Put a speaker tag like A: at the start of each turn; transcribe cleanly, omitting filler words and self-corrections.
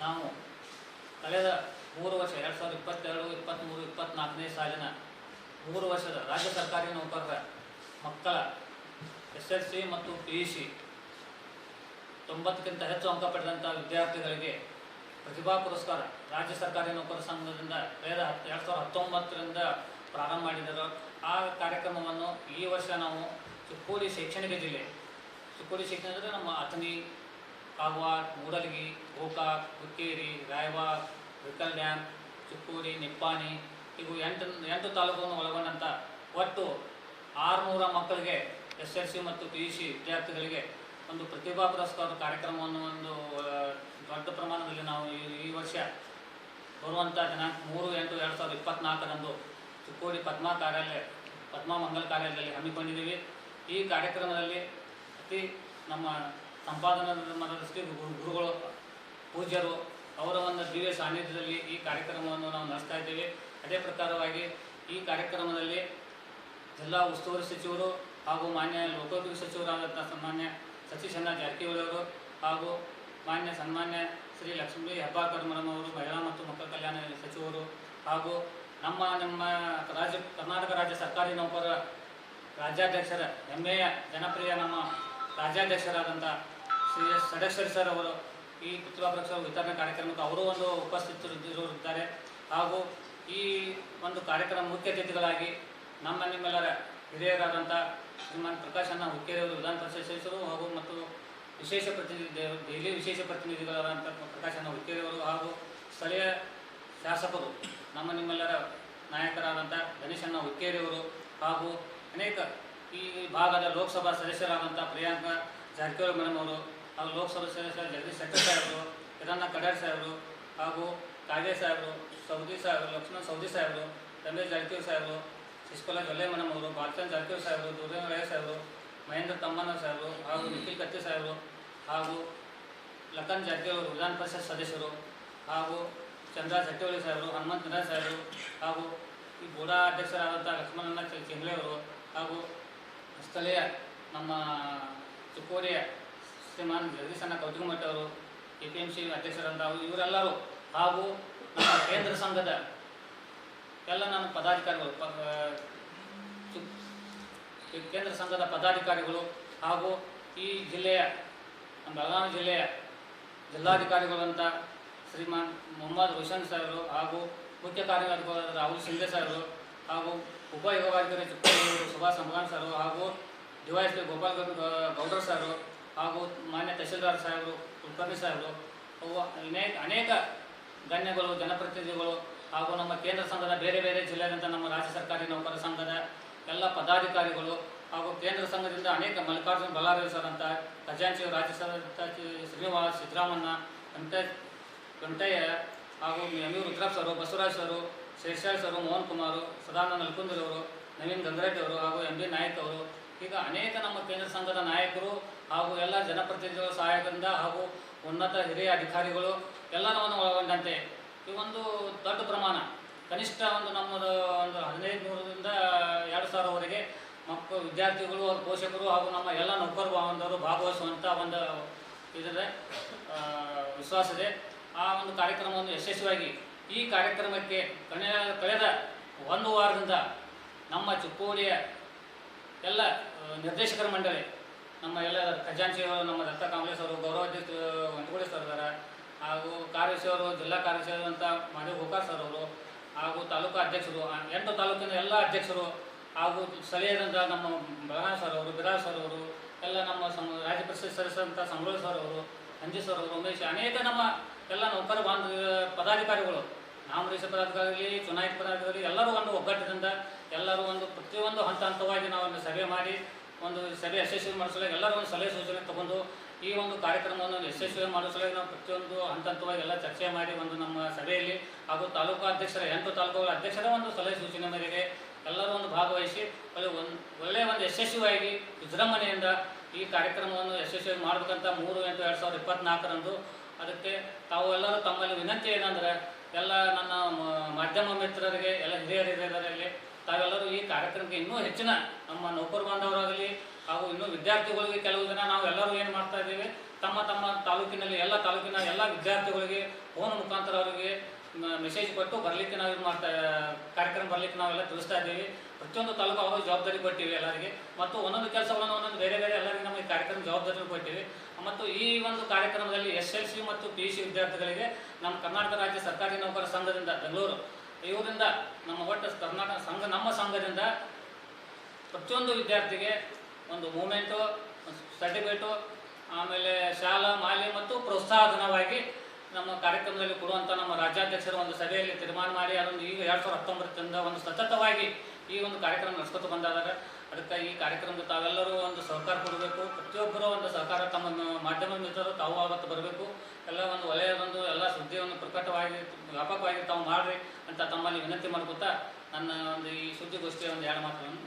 A: ನಾವು ಕಳೆದ 3 ವರ್ಷ 2022, 23, 24ನೇ ಸಾಲಿನ 3 ವರ್ಷದ ರಾಜ್ಯ ಸರ್ಕಾರಿ ನೌಕರರ ಮಕ್ಕಳ SSLC ಮತ್ತು PUC 90ಕ್ಕಿಂತ ಹೆಚ್ಚು ಅಂಕ ಪಡೆದಂಥ ವಿದ್ಯಾರ್ಥಿಗಳಿಗೆ ಪ್ರತಿಭಾ ಪುರಸ್ಕಾರ ರಾಜ್ಯ ಸರ್ಕಾರಿ ನೌಕರರ ಸಂಘದಿಂದ ಕಳೆದ 2019ರಿಂದ ಪ್ರಾರಂಭ ಮಾಡಿದರು. ಆ ಕಾರ್ಯಕ್ರಮವನ್ನು ಈ ವರ್ಷ ನಾವು ಚಿಕ್ಕೋಡಿ ಶೈಕ್ಷಣಿಕ ಜಿಲ್ಲೆ, ಚಿಕ್ಕೋಡಿ ಶೈಕ್ಷಣಿಕ ಅಂದರೆ ನಮ್ಮ ಅಥಣಿ, ಕಾಗವಾಡ, ಮೂಡಲಗಿ, ಗೋಕಾಕ್, ಹುಕ್ಕೇರಿ, ರಾಯಬಾಗ್, ವಿಕಲ್ ಡ್ಯಾಮ್, ಚಿಕ್ಕೋಡಿ, ನಿಪ್ಪಾಣಿ ಇವು 8 ತಾಲೂಕನ್ನು ಒಳಗೊಂಡಂಥ ಒಟ್ಟು 600 ಮಕ್ಕಳಿಗೆ SSLC ಮತ್ತು PUC ವಿದ್ಯಾರ್ಥಿಗಳಿಗೆ ಒಂದು ಪ್ರತಿಭಾ ಪುರಸ್ಕಾರ ಕಾರ್ಯಕ್ರಮವನ್ನು ಒಂದು ದೊಡ್ಡ ಪ್ರಮಾಣದಲ್ಲಿ ನಾವು ಈ ವರ್ಷ ಬರುವಂಥ ದಿನಾಂಕ 3/8/2024ರಂದು ಚಿಕ್ಕೋಡಿ ಪದ್ಮಾ ಮಂಗಲ್ ಕಾರ್ಯಾಲಯದಲ್ಲಿ ಹಮ್ಮಿಕೊಂಡಿದ್ದೀವಿ. ಈ ಕಾರ್ಯಕ್ರಮದಲ್ಲಿ ನಮ್ಮ ಸಂಪಾದನಾ ಶ್ರೀ ಗುರುಗಳು ಪೂಜ್ಯರು ಅವರ ಒಂದು ದಿವ್ಯ ಸಾನ್ನಿಧ್ಯದಲ್ಲಿ ಈ ಕಾರ್ಯಕ್ರಮವನ್ನು ನಾವು ನಡೆಸ್ತಾ ಇದ್ದೇವೆ. ಅದೇ ಪ್ರಕಾರವಾಗಿ ಈ ಕಾರ್ಯಕ್ರಮದಲ್ಲಿ ಜಿಲ್ಲಾ ಉಸ್ತುವಾರಿ ಸಚಿವರು ಹಾಗೂ ಮಾನ್ಯ ಲೋಕೋಪಯೋಗಿ ಸಚಿವರಾದಂಥ ಸನ್ಮಾನ್ಯ ಸತೀಶ್ ಜಾರಕಿಹೊಳಿ ಅವರು ಹಾಗೂ ಸನ್ಮಾನ್ಯ ಶ್ರೀ ಲಕ್ಷ್ಮೀ ಹೆಬ್ಬಾಳ್ಕರ್ ಮೇಡಮ್ ಅವರು ಮಹಿಳಾ ಮತ್ತು ಮಕ್ಕಳ ಕಲ್ಯಾಣ ಸಚಿವರು ಹಾಗೂ ನಮ್ಮ ಕರ್ನಾಟಕ ರಾಜ್ಯ ಸರ್ಕಾರಿ ನೌಕರರ ರಾಜ್ಯಾಧ್ಯಕ್ಷರ ಹೆಮ್ಮೆಯ ಜನಪ್ರಿಯ ನಮ್ಮ ರಾಜ್ಯಾಧ್ಯಕ್ಷರಾದಂಥ ಶ್ರೀ ಎಸ್ ಷಡಕ್ಷರಿ ಸರ್ ಅವರು ಈ ಪ್ರತಿಭಾ ಪುರಸ್ಕಾರ ವಿತರಣೆ ಕಾರ್ಯಕ್ರಮಕ್ಕೆ ಅವರು ಒಂದು ಉಪಸ್ಥಿತರಿದ್ದಾರೆ. ಹಾಗೂ ಈ ಒಂದು ಕಾರ್ಯಕ್ರಮ ಮುಖ್ಯ ಅತಿಥಿಗಳಾಗಿ ನಿಮ್ಮೆಲ್ಲರ ಹಿರಿಯರಾದಂಥ ಶ್ರೀಮಾನ್ ಪ್ರಕಾಶ್ ಹುಕ್ಕೇರಿಯವರು ವಿಧಾನ ಪರಿಷತ್ ಸದಸ್ಯರು ಹಾಗೂ ಮತ್ತು ದೆಹಲಿ ವಿಶೇಷ ಪ್ರತಿನಿಧಿಗಳಾದಂಥ ಪ್ರಕಾಶ್ ಹುಕ್ಕೇರಿಯವರು ಹಾಗೂ ಸ್ಥಳೀಯ ಶಾಸಕರು ನಿಮ್ಮೆಲ್ಲರ ನಾಯಕರಾದಂಥ ಗಣೇಶ್ ಹುಕ್ಕೇರಿಯವರು ಹಾಗೂ ಅನೇಕ ಈ ಭಾಗದ ಲೋಕಸಭಾ ಸದಸ್ಯರಾದಂಥ ಪ್ರಿಯಾಂಕಾ ಜಾರಕಿಹೊಳಿ ಮೇಡಮ್ ಅವರು ಹಾಗೂ ಲೋಕಸಭಾ ಸದಸ್ಯರು ಜಗದೀಶ್ ಶೆಟ್ಟರ್ ಸಾಹೇಬರು, ಹಿರಣ್ಣ ಕಡಾರ್ ಸಾಹೇಬರು ಹಾಗೂ ಕಾಗೆ ಸಾಹೇಬರು, ಲಕ್ಷ್ಮಣ್ ಸೌದಿ ಸಾಹೇಬರು, ರಮೇಶ್ ಜಾರಕಿಹೊಳಿ ಸಾಹೇಬರು, ಶಶಿಕಲಾ ಜೊಲ್ಲೆ ಮೇಡಮ್ ಅವರು, ಬಾಲಚಂದ್ರ ಜಾರಕಿಹೊಳಿ ಸಾಹೇಬರು, ದುರ್ಗೇಂದ್ರ ಸಾಹೇಬರು, ಮಹೇಂದ್ರ ತಮ್ಮಣ್ಣ ಸಾಹೇಬರು ಹಾಗೂ ನಿಖಿಲ್ ಕತ್ತಿ ಸಾಹೇಬರು ಹಾಗೂ ಲಖನ್ ಜಾರಕಿಹೊಳಿ ವಿಧಾನ ಪರಿಷತ್ ಸದಸ್ಯರು ಹಾಗೂ ಚಂದ್ರ ಜಾರಕಿಹೊಳಿ ಸಾಹೇಬರು, ಹನುಮಂತ ನಿರಾಜ್ ಸಾಹೇಬರು ಹಾಗೂ ಈ ಬೋಡಾ ಅಧ್ಯಕ್ಷರಾದಂಥ ಲಕ್ಷ್ಮಣಣ್ಣ ಚೆಂಗ್ಳೆಯವರು ಹಾಗೂ ಸ್ಥಳೀಯ ನಮ್ಮ ಚಿಕ್ಕೋಡಿಯ ಶ್ರೀಮಾನ್ ಜಗದೀಶಣ್ಣ ಕೌತಿಮಠ ಅವರು, APMC ಅಧ್ಯಕ್ಷರಾದಂಥ ಇವರೆಲ್ಲರೂ ಹಾಗೂ ನಮ್ಮ ಕೇಂದ್ರ ಸಂಘದ ಎಲ್ಲ ನನ್ನ ಪದಾಧಿಕಾರಿಗಳು, ಕೇಂದ್ರ ಸಂಘದ ಪದಾಧಿಕಾರಿಗಳು ಹಾಗೂ ಈ ಜಿಲ್ಲೆಯ ನಮ್ಮ ಬೆಳಗಾವಿ ಜಿಲ್ಲೆಯ ಜಿಲ್ಲಾಧಿಕಾರಿಗಳಂತ ಶ್ರೀಮಾನ್ ಮೊಹಮ್ಮದ್ ರೋಷನ್ ಸಾಹೇಬರು ಹಾಗೂ ಮುಖ್ಯ ಕಾರ್ಯದರ್ಶಿಗಳಾದ ರಾಹುಲ್ ಶಿಂದೆ ಸಾಹೇಬರು ಹಾಗೂ ಉಪವಿಭಾಗಾಧಿಕಾರಿ ಚಿಕ್ಕೋಡಿ ಸುಭಾಷ್ ಸಂಭಾನ್ ಸಾಹೇಬರು ಹಾಗೂ DYSP ಗೋಪಾಲ್ ಗೌಡರ್ ಸಾಹೇಬರು ಹಾಗೂ ಮಾನ್ಯ ತಹಶೀಲ್ದಾರ್ ಸಾಹೇಬರು, ಕುಲಕರ್ಣಿ ಸಾಹೇಬರು ಅನೇಕ ಗಣ್ಯಗಳು, ಜನಪ್ರತಿನಿಧಿಗಳು ಹಾಗೂ ನಮ್ಮ ಕೇಂದ್ರ ಸಂಘದ ಬೇರೆ ಬೇರೆ ಜಿಲ್ಲೆಯಾದಂಥ ನಮ್ಮ ರಾಜ್ಯ ಸರ್ಕಾರಿ ನೌಕರರ ಸಂಘದ ಎಲ್ಲ ಪದಾಧಿಕಾರಿಗಳು ಹಾಗೂ ಕೇಂದ್ರ ಸಂಘದಿಂದ ಅನೇಕ ಮಲ್ಲಿಕಾರ್ಜುನ ಬಳ್ಳಾರಿ ಸರ್ ಅಂತ ಖಜಾಂಚಿ ರಾಜ್ಯ ಸದಸ್ಯ ಶ್ರೀನಿವಾಸ್, ಸಿದ್ದರಾಮಣ್ಣ, ವೆಂಕಟಯ್ಯ ಹಾಗೂ MU ರುದ್ರಪ್ಪ ಸರು, ಬಸವರಾಜ್ ಸರು, ಶೇಷಾಳ್ ಸರು, ಮೋಹನ್ ಕುಮಾರ್, ಸದಾನಂದ ನಲ್ಕುಂದ್ರಿ ಅವರು, ನವೀನ್ ಗಂಗರೆಡ್ಡಿ ಅವರು ಹಾಗೂ MB ನಾಯಕ್ ಅವರು, ಈಗ ಅನೇಕ ನಮ್ಮ ಕೇಂದ್ರ ಸಂಘದ ನಾಯಕರು ಹಾಗೂ ಎಲ್ಲ ಜನಪ್ರತಿನಿಧಿಗಳ ಸಹಾಯದಿಂದ ಹಾಗೂ ಉನ್ನತ ಹಿರಿಯ ಅಧಿಕಾರಿಗಳು ಎಲ್ಲರನ್ನು ಒಳಗೊಂಡಂತೆ ಈ ಒಂದು ದೊಡ್ಡ ಪ್ರಮಾಣ ಕನಿಷ್ಠ ನಮ್ಮದು 1500ರಿಂದ 2000ವರೆಗೆ ಮಕ್ಕಳು, ವಿದ್ಯಾರ್ಥಿಗಳು, ಅವ್ರ ಪೋಷಕರು ಹಾಗೂ ನಮ್ಮ ಎಲ್ಲ ನೌಕರ ಬಾಂಧವರು ಭಾಗವಹಿಸುವಂಥ ಒಂದು ಇದರ ವಿಶ್ವಾಸ ಇದೆ. ಆ ಒಂದು ಕಾರ್ಯಕ್ರಮವನ್ನು ಯಶಸ್ವಿಯಾಗಿ ಈ ಕಾರ್ಯಕ್ರಮಕ್ಕೆ ಕಳೆದ 1 ವಾರದಿಂದ ನಮ್ಮ ಚಿಕ್ಕೋಡಿಯ ಎಲ್ಲ ನಿರ್ದೇಶಕರ ಮಂಡಳಿ, ನಮ್ಮ ಎಲ್ಲ ಖಜಾಂಚಿಯವರು, ನಮ್ಮ ದತ್ತ ಕಾಂಗ್ರೆಸ್ ಅವರು, ಗೌರವಾಧ್ಯಕ್ಷ ವೆಂಕಟೇಶ್ವರ ಸರ್ ಇದ್ದಾರೆ ಹಾಗೂ ಕಾರ್ಯದರ್ಶಿಯವರು, ಜಿಲ್ಲಾ ಕಾರ್ಯದರ್ಶಿಯಾದಂಥ ಮಾದೇವ್ ಗೋಕಾರ್ ಸರ್ ಅವರು ಹಾಗೂ ತಾಲೂಕು ಅಧ್ಯಕ್ಷರು, 8 ತಾಲೂಕಿನ ಎಲ್ಲ ಅಧ್ಯಕ್ಷರು ಹಾಗೂ ಸ್ಥಳೀಯರಿಂದ ನಮ್ಮ ಬೆಳಗಾವಿ ಸರ್ ಅವರು, ಬಿರಾಜ್ ಸರ್ ಅವರು, ಎಲ್ಲ ನಮ್ಮ ರಾಜ್ಯ ಪರಿಷತ್ ಸದಸ್ಯರಂಥ ಸಂಗೊಳ್ಳಿ ಸರ್ ಅವರು, ಅಂಜಿ ಸರ್ ಅವರು, ಉಮೇಶ್, ಅನೇಕ ನಮ್ಮ ಎಲ್ಲ ನೌಕರ ಪದಾಧಿಕಾರಿಗಳು, ನಾಮದೇಶ ಪದಾಧಿಕಾರಿ, ಚುನಾಯಿತ ಪದಾಧಿಕಾರಿ ಎಲ್ಲರೂ ಒಂದು ಒಗ್ಗಟ್ಟಿನಿಂದ ಎಲ್ಲರೂ ಒಂದು ಪ್ರತಿಯೊಂದು ಹಂತವಾಗಿ ನಾವು ಒಂದು ಸಭೆ ಮಾಡಿ ಒಂದು ಸಭೆ ಯಶಸ್ವಿ ಮಾಡಿಸಲಿಕ್ಕೆ ಎಲ್ಲರೂ ಒಂದು ಸಲಹೆ ಸೂಚನೆ ತಗೊಂಡು ಈ ಒಂದು ಕಾರ್ಯಕ್ರಮವನ್ನು ಯಶಸ್ವಿ ಮಾಡಿಸಲಿಕ್ಕೆ ನಾವು ಪ್ರತಿಯೊಂದು ಹಂತವಾಗಿ ಎಲ್ಲ ಚರ್ಚೆ ಮಾಡಿ ಒಂದು ನಮ್ಮ ಸಭೆಯಲ್ಲಿ ಹಾಗೂ ತಾಲೂಕು ಅಧ್ಯಕ್ಷರ 8 ತಾಲೂಕುಗಳ ಅಧ್ಯಕ್ಷರ ಒಂದು ಸಲಹೆ ಸೂಚನೆ ಮೇರೆಗೆ ಎಲ್ಲರೂ ಒಂದು ಭಾಗವಹಿಸಿ ಒಳ್ಳೆಯ ಒಂದು ಯಶಸ್ವಿಯಾಗಿ ವಿಜೃಂಭಣೆಯಿಂದ ಈ ಕಾರ್ಯಕ್ರಮವನ್ನು ಯಶಸ್ವಿಯಾಗಿ ಮಾಡಬೇಕಂತ 3/8/2024ರಂದು ಅದಕ್ಕೆ ತಾವು ಎಲ್ಲರೂ ತಮ್ಮಲ್ಲಿ ವಿನಂತಿ ಏನಂದರೆ ಎಲ್ಲ ನನ್ನ ಮಾಧ್ಯಮ ಮಿತ್ರರಿಗೆ ಎಲ್ಲ ಹಿರಿಯರಿದ್ದಾರೆ. ತಾವೆಲ್ಲರೂ ಈ ಕಾರ್ಯಕ್ರಮಕ್ಕೆ ಇನ್ನೂ ಹೆಚ್ಚಿನ ನಮ್ಮ ನೌಕರ ಬಾಂಧವರಾಗಲಿ ಹಾಗೂ ಇನ್ನೂ ವಿದ್ಯಾರ್ಥಿಗಳಿಗೆ ಕೆಲವು ಜನ ನಾವು ಎಲ್ಲರೂ ಏನು ಮಾಡ್ತಾ ಇದ್ದೀವಿ, ತಮ್ಮ ತಮ್ಮ ತಾಲೂಕಿನಲ್ಲಿ ತಾಲೂಕಿನ ಎಲ್ಲ ವಿದ್ಯಾರ್ಥಿಗಳಿಗೆ ಫೋನ್ ಮುಖಾಂತರ ಅವರಿಗೆ ಮೆಸೇಜ್ ಕೊಟ್ಟು ಬರಲಿಕ್ಕೆ ನಾವು ಇದು ಕಾರ್ಯಕ್ರಮ ಬರಲಿಕ್ಕೆ ನಾವೆಲ್ಲ ತಿಳಿಸ್ತಾ ಇದ್ದೀವಿ. ಪ್ರತಿಯೊಂದು ತಾಲೂಕು ಅವರು ಜವಾಬ್ದಾರಿ ಕೊಟ್ಟಿವಿ ಎಲ್ಲರಿಗೆ, ಮತ್ತು ಒಂದೊಂದು ಕೆಲಸಗಳನ್ನು ಒಂದೊಂದು ಬೇರೆ ಎಲ್ಲರಿಗೆ ನಮ್ಮ ಈ ಕಾರ್ಯಕ್ರಮ ಜವಾಬ್ದಾರಿ ಕೊಟ್ಟಿವಿ. ಮತ್ತು ಈ ಒಂದು ಕಾರ್ಯಕ್ರಮದಲ್ಲಿ SLC ಮತ್ತು PUC ವಿದ್ಯಾರ್ಥಿಗಳಿಗೆ ನಮ್ಮ ಕರ್ನಾಟಕ ರಾಜ್ಯ ಸರ್ಕಾರಿ ನೌಕರ ಸಂಘದಿಂದ ಬೆಂಗಳೂರು ಇವರಿಂದ ನಮ್ಮ ಒಟ್ಟು ಕರ್ನಾಟಕ ಸಂಘ ನಮ್ಮ ಸಂಘದಿಂದ ಪ್ರತಿಯೊಂದು ವಿದ್ಯಾರ್ಥಿಗೆ ಒಂದು ಮೂಮೆಂಟು, ಸರ್ಟಿಫಿಕೇಟು, ಆಮೇಲೆ ಶಾಲಾ ಮಾಲೆ ಮತ್ತು ಪ್ರೋತ್ಸಾಹಧನವಾಗಿ ನಮ್ಮ ಕಾರ್ಯಕ್ರಮದಲ್ಲಿ ಕೊಡುವಂಥ ನಮ್ಮ ರಾಜ್ಯಾಧ್ಯಕ್ಷರು ಒಂದು ಸಭೆಯಲ್ಲಿ ತೀರ್ಮಾನ ಮಾಡಿ ಅದೊಂದು ಈಗ 2019ರಿಂದ ಒಂದು ಸತತವಾಗಿ ಈ ಒಂದು ಕಾರ್ಯಕ್ರಮ ನಡೆಸ್ಕೊತ ಬಂದಿದ್ದಾರೆ. ಅದಕ್ಕೆ ಈ ಕಾರ್ಯಕ್ರಮಕ್ಕೆ ತಾವೆಲ್ಲರೂ ಒಂದು ಸಹಕಾರ ಕೊಡಬೇಕು. ಪ್ರತಿಯೊಬ್ಬರು ಒಂದು ಸಹಕಾರ ತಮ್ಮ ಮಾಧ್ಯಮ ಮಿತ್ರರು ತಾವು ಆವತ್ತು ಬರಬೇಕು. ಎಲ್ಲ ಒಂದು ಒಳ್ಳೆಯದೊಂದು ಎಲ್ಲ ಸುದ್ದಿಯನ್ನು ಪ್ರಕಟವಾಗಿ ವ್ಯಾಪಕವಾಗಿ ತಾವು ಮಾಡಿರಿ ಅಂತ ತಮ್ಮಲ್ಲಿ ವಿನಂತಿ ಮಾಡ್ಕೊತಾ ನನ್ನ ಒಂದು ಈ ಸುದ್ದಿಗೋಷ್ಠಿಯ ಒಂದು 2 ಮಾತುಗಳನ್ನು